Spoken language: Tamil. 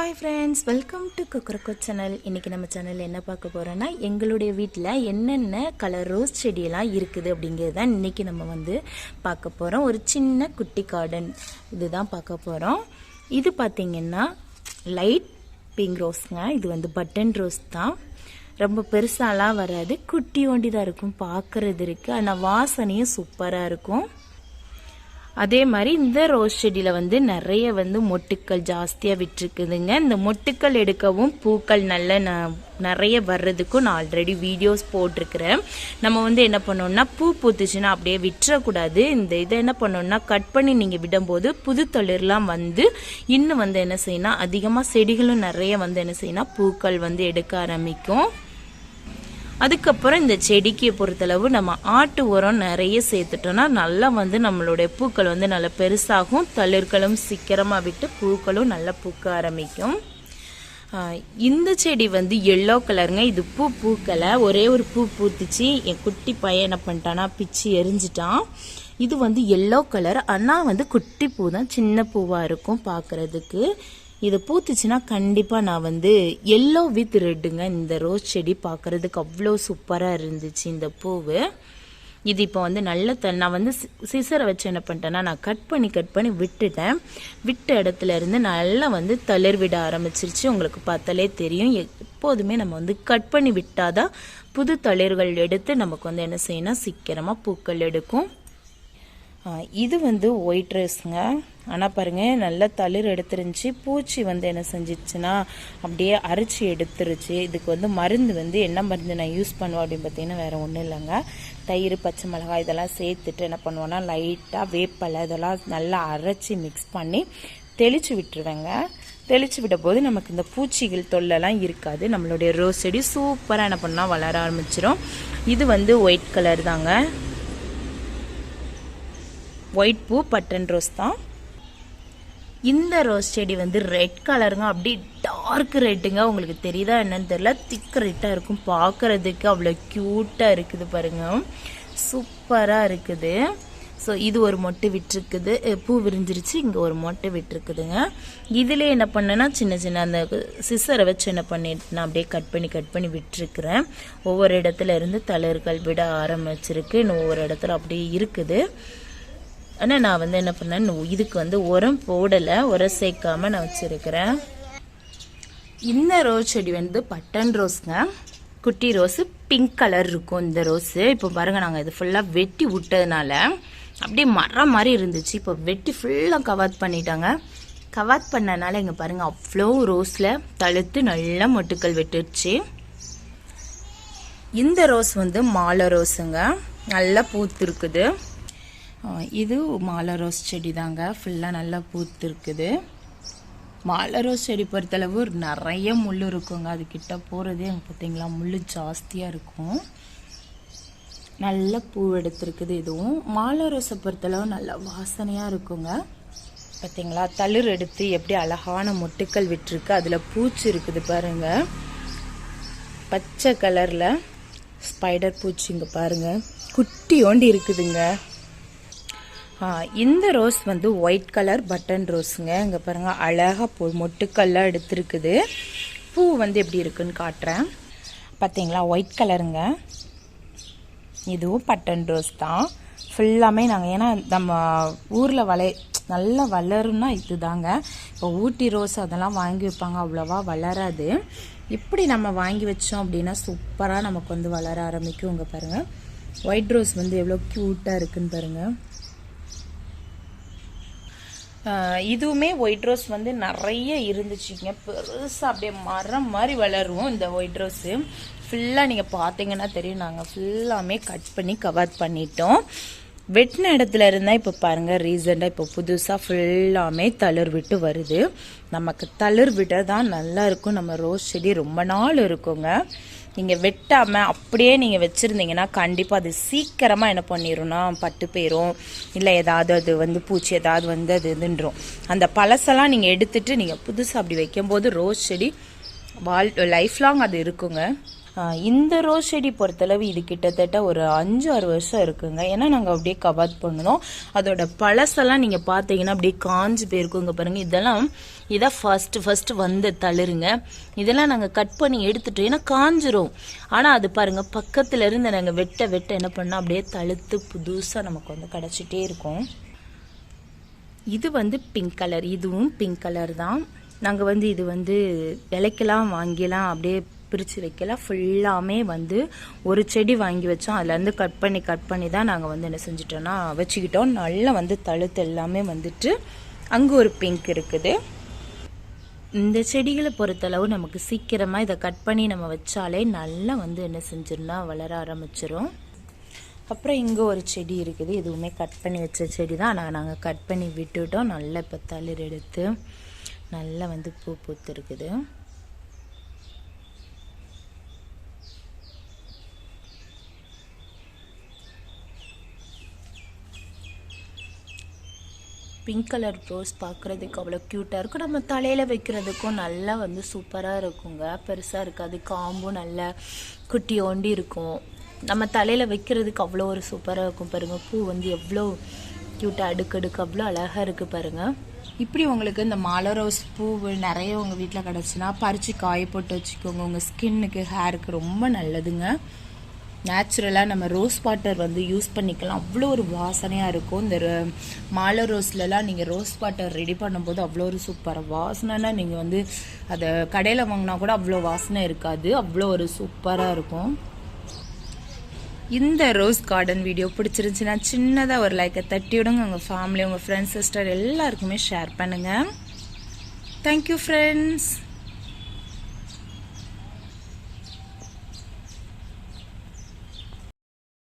ஹாய் ஃப்ரெண்ட்ஸ், வெல்கம் டு குக்கரக்கோ சேனல். இன்றைக்கி நம்ம சேனலில் என்ன பார்க்க போகிறோன்னா, எங்களுடைய வீட்டில் என்னென்ன கலர் ரோஸ் செடியெல்லாம் இருக்குது அப்படிங்கிறது தான் இன்றைக்கி நம்ம வந்து பார்க்க போகிறோம். ஒரு சின்ன குட்டி கார்டன் இதுதான் பார்க்க போகிறோம். இது பார்த்திங்கன்னா லைட் பிங்க் ரோஸ்ங்க. இது வந்து பட்டன் ரோஸ் தான். ரொம்ப பெருசாலாம் வராது, குட்டி ஒண்டி தான் இருக்கும், பார்க்குறது இருக்குது. ஆனால் வாசனையும் சூப்பராக இருக்கும். அதே மாதிரி இந்த ரோஸ் செடியில் வந்து நிறைய வந்து மொட்டுக்கள் ஜாஸ்தியாக விட்டுருக்குதுங்க. இந்த மொட்டுக்கள் எடுக்கவும் பூக்கள் நிறைய வர்றதுக்கும் நான் ஆல்ரெடி வீடியோஸ் போட்டிருக்கிறேன். நம்ம வந்து என்ன பண்ணோம்னா, பூ பூத்துச்சுன்னா அப்படியே விட்டுறக்கூடாது. இந்த இதை என்ன பண்ணோம்னா, கட் பண்ணி நீங்கள் விடும்போது புது தளிர்லாம் வந்து இன்னும் வந்து என்ன செய்யணும், அதிகமாக செடிகளும் நிறைய வந்து என்ன செய்யணும், பூக்கள் வந்து எடுக்க ஆரம்பிக்கும். அதுக்கப்புறம் இந்த செடிக்கு பொறுத்தளவு நம்ம ஆட்டு உரம் நிறைய சேர்த்துட்டோம்னா நல்லா வந்து நம்மளுடைய பூக்கள் வந்து நல்லா பெருசாகும். தளிர்களும் சீக்கிரமாக விட்டு பூக்களும் நல்லா பூக்க ஆரம்பிக்கும். இந்த செடி வந்து எல்லோ கலருங்க. இது பூக்கலை, ஒரே ஒரு பூ பூத்துச்சு. என் குட்டி பையன் என்ன பண்ணிட்டானா, பிச்சு எரிஞ்சிட்டான். இது வந்து எல்லோ கலர், ஆனால் வந்து குட்டி பூ தான், சின்ன பூவாக இருக்கும் பார்க்குறதுக்கு. இது பூத்துச்சுன்னா கண்டிப்பாக நான் வந்து எல்லோ வித் ரெட்டுங்க. இந்த ரோஸ் செடி பார்க்குறதுக்கு அவ்வளோ சூப்பராக இருந்துச்சு இந்த பூவு. இது இப்போ வந்து நான் வந்து சிசரை வச்சு என்ன பண்ணிட்டேன்னா, நான் கட் பண்ணி விட்டுட்டேன். விட்ட இடத்துல இருந்து நல்லா வந்து தளிர் விட ஆரம்பிச்சிருச்சு. உங்களுக்கு பார்த்தாலே தெரியும். எப்போதுமே நம்ம வந்து கட் பண்ணி விட்டாதான் புது தளிர்கள் எடுத்து நமக்கு வந்து என்ன செய்யணும், சீக்கிரமாக பூக்கள் எடுக்கும். இது வந்து ஒயிட் ரோஸுங்க. ஆனால் பாருங்கள், நல்லா தளிர் எடுத்துருந்துச்சு. பூச்சி வந்து என்ன செஞ்சிச்சுன்னா அப்படியே அரைச்சி எடுத்துருச்சு. இதுக்கு வந்து மருந்து வந்து என்ன மருந்து நான் யூஸ் பண்ணுவேன் அப்படின்னு பார்த்தீங்கன்னா வேறு ஒன்றும் இல்லைங்க. தயிர், பச்சை மிளகாய் இதெல்லாம் சேர்த்துட்டு என்ன பண்ணுவோன்னா, லைட்டாக வேப்பலை இதெல்லாம் நல்லா அரைச்சி மிக்ஸ் பண்ணி தெளித்து விட்டுருவேங்க. தெளித்து விட்ட போது நமக்கு இந்த பூச்சிகள் தொல்லைலாம் இருக்காது. நம்மளுடைய ரோஸ் செடி சூப்பராக என்ன பண்ணால் வளர ஆரம்பிச்சிடும். இது வந்து ஒயிட் கலர் தாங்க, ஒயிட் பூ பட்டன் ரோஸ் தான். இந்த ரோஸ் செடி வந்து ரெட் கலருங்க, அப்படி டார்க் ரெட்டுங்க. உங்களுக்கு தெரியுதா என்னன்னு தெரியல, திக் ரெட்டாக இருக்கும். பார்க்கறதுக்கு அவ்வளோ க்யூட்டாக இருக்குது பாருங்க, சூப்பராக இருக்குது. ஸோ இது ஒரு மொட்டு விட்டுருக்குது, பூ விரிஞ்சிருச்சு. இங்கே ஒரு மொட்டு விட்டுருக்குதுங்க. இதிலே என்ன பண்ணேன்னா, சின்ன அந்த சிசரை வச்சு என்ன பண்ணிட்டுனா அப்படியே கட் பண்ணி விட்டுருக்குறேன். ஒவ்வொரு இடத்துல இருந்து தளிர்கள் விட ஆரம்பிச்சிருக்கு. இன்னும் ஒவ்வொரு இடத்துல அப்படியே இருக்குது. ஆனால் நான் வந்து என்ன பண்ணேன், இதுக்கு வந்து உரம் போடலை, உரம் சேர்க்காம நான் வச்சுருக்கிறேன். இந்த ரோஸ் செடி வந்து பட்டன் ரோஸ்ங்க, குட்டி ரோஸு, பிங்க் கலர் இருக்கும் இந்த ரோஸு. இப்போ பாருங்கள், நாங்கள் இது ஃபுல்லாக வெட்டி விட்டதுனால அப்படியே மரம் மாதிரி இருந்துச்சு. இப்போ வெட்டி ஃபுல்லாக கவர் பண்ணிட்டாங்க. கவர் பண்ணனால இங்கே பாருங்கள், அவ்வளோ ரோஸில் தழுத்து நல்லா மொட்டுக்கள் வெட்டுச்சு. இந்த ரோஸ் வந்து மாலை ரோஸுங்க, நல்லா பூத்து இருக்குது. இது மாலை ரோஸ் செடி தாங்க, ஃபுல்லாக நல்லா பூத்து இருக்குது. மாலை ரோஸ் செடி பொறுத்தளவு நிறைய முள் இருக்குங்க. அதுக்கிட்ட போகிறதே அங்கே பார்த்தீங்களா, முள் ஜாஸ்தியாக இருக்கும். நல்ல பூ எடுத்துருக்குது. இதுவும் மாலை ரோஸை பொறுத்தளவு நல்லா வாசனையாக இருக்குங்க. பார்த்தீங்களா, தளிர் எடுத்து எப்படி அழகான மொட்டுக்கள் விட்டுருக்கு. அதில் பூச்சி இருக்குது பாருங்க, பச்சை கலரில் ஸ்பைடர் பூச்சிங்க பாருங்கள், குட்டி ஓண்டி இருக்குதுங்க. இந்த ரோஸ் வந்து ஒயிட் கலர் பட்டன் ரோஸுங்க. இங்கே பாருங்கள், அழகாக மொட்டுக்கள்லாம் எடுத்துருக்குது. பூ வந்து எப்படி இருக்குன்னு காட்டுறேன். பார்த்தீங்களா, ஒயிட் கலருங்க. இதுவும் பட்டன் ரோஸ் தான். ஃபுல்லாமே நாங்கள், ஏன்னா நம்ம ஊரில் நல்லா வளரும்னா இது தாங்க. இப்போ ஊட்டி ரோஸ் அதெல்லாம் வாங்கி வைப்பாங்க, அவ்வளோவா வளராது. இப்படி நம்ம வாங்கி வச்சோம் அப்படின்னா சூப்பராக நமக்கு வந்து வளர ஆரம்பிக்கும். இங்கே பாருங்கள், ஒயிட் ரோஸ் வந்து எவ்வளோ க்யூட்டாக இருக்குன்னு பாருங்கள். இதுவுமே ஒயிட் ரோஸ் வந்து நிறைய இருந்துச்சுங்க, பெருசாக அப்படியே மரம் மாதிரி வளரும். இந்த ஒயிட் ரோஸு ஃபுல்லாக நீங்கள் பார்த்தீங்கன்னா தெரியும், நாங்கள் ஃபுல்லாமே கட் பண்ணி கவர் பண்ணிட்டோம். வெட்டின இடத்துல இருந்தால் இப்போ பாருங்கள், ரீசெண்டாக இப்போ புதுசாக ஃபுல்லாமே தளிர் விட்டு வருது. நமக்கு தளிர் விட தான் நல்லா இருக்கும். நம்ம ரோஸ் செடி ரொம்ப நாள் இருக்குங்க. நீங்கள் வெட்டாமல் அப்படியே நீங்கள் வச்சுருந்தீங்கன்னா கண்டிப்பாக அது சீக்கிரமாக என்ன பண்ணிடும்னா பட்டு போயிடும், இல்லை ஏதாவது அது வந்து பூச்சி ஏதாவது வந்து அது இதுன்றோம். அந்த பழசெல்லாம் நீங்கள் எடுத்துகிட்டு நீங்கள் புதுசாக அப்படி வைக்கும்போது ரோஸ் செடி லைஃப் லாங் அது இருக்குங்க. இந்த ரோஸ் செடி பொறுத்தளவு இது கிட்டத்தட்ட ஒரு 5-6 வருஷம் இருக்குங்க. ஏன்னா நாங்கள் அப்படியே கவாத் பண்ணணும். அதோட பழசெல்லாம் நீங்கள் பார்த்தீங்கன்னா அப்படியே காஞ்சு போயிருக்குங்க பாருங்க. இதான் ஃபர்ஸ்ட் வந்த தளிருங்க. இதெல்லாம் நாங்கள் கட் பண்ணி எடுத்துட்டோம், ஏன்னா காஞ்சிரும். ஆனால் அது பாருங்க பக்கத்துல இருந்து நாங்கள் வெட்ட என்ன பண்ணோம் அப்படியே தழுத்து புதுசாக நமக்கு வந்து கிடச்சிட்டே இருக்கும். இது வந்து பிங்க் கலர், இதுவும் பிங்க் கலர் தான். நாங்கள் வந்து இது வந்து விலைக்கெல்லாம் வாங்கிலாம் அப்படியே பிரித்து வைக்கலாம். ஃபுல்லாமே வந்து ஒரு செடி வாங்கி வச்சோம், அதுலேருந்து கட் பண்ணி தான் நாங்கள் வந்து என்ன செஞ்சிட்டோன்னா வச்சுக்கிட்டோம். நல்லா வந்து தழுத்து எல்லாமே வந்துட்டு அங்கே ஒரு பிங்க் இருக்குது. இந்த செடிகளை பொறுத்தளவு நமக்கு சீக்கிரமாக இதை கட் பண்ணி நம்ம வச்சாலே நல்லா வந்து என்ன செஞ்சிருந்தா வளர ஆரம்பிச்சிரும். அப்புறம் இங்கே ஒரு செடி இருக்குது, எதுவுமே கட் பண்ணி வச்ச செடி தான். ஆனால் நாங்கள் கட் பண்ணி விட்டுட்டோம். நல்லா இப்போ தளிர் எடுத்து நல்லா வந்து பூ பூத்து இருக்குது. பிங்க் கலர் ரோஸ் பார்க்குறதுக்கு அவ்வளோ க்யூட்டாக இருக்கும். நம்ம தலையில் வைக்கிறதுக்கும் நல்லா வந்து சூப்பராக இருக்குங்க. பெருசாக இருக்காது, காம்பும் நல்லா குட்டி ஓண்டி இருக்கும். நம்ம தலையில் வைக்கிறதுக்கு அவ்வளோ ஒரு சூப்பராக இருக்கும் பாருங்கள். பூ வந்து எவ்வளோ க்யூட்டாக அடுக்கடுக்கு அவ்வளோ அழகாக இருக்குது பாருங்கள். இப்படி உங்களுக்கு இந்த மாலை ரோஸ் பூ நிறைய உங்கள் வீட்டில் கிடச்சுன்னா பறித்து காய போட்டு வச்சுக்கோங்க. உங்கள் ஸ்கின்னுக்கு ஹேருக்கு ரொம்ப நல்லதுங்க. நேச்சுரலாக நம்ம ரோஸ் வாட்டர் வந்து யூஸ் பண்ணிக்கலாம். அவ்வளோ ஒரு வாசனையாக இருக்கும். இந்த மாலை ரோஸ்லலாம் நீங்கள் ரோஸ் வாட்டர் ரெடி பண்ணும்போது அவ்வளோ ஒரு சூப்பராக வாசனைனா நீங்கள் வந்து அதை கடையில் வாங்கினா கூட அவ்வளோ வாசனை இருக்காது, அவ்வளோ ஒரு சூப்பராக இருக்கும். இந்த ரோஸ் கார்டன் வீடியோ பிடிச்சிருந்துச்சுன்னா சின்னதாக ஒரு லைக்கை தட்டி விடுங்க. உங்கள் ஃபேமிலி, உங்கள் ஃப்ரெண்ட்ஸ், சிஸ்டர் எல்லாருக்குமே ஷேர் பண்ணுங்கள். Thank you friends.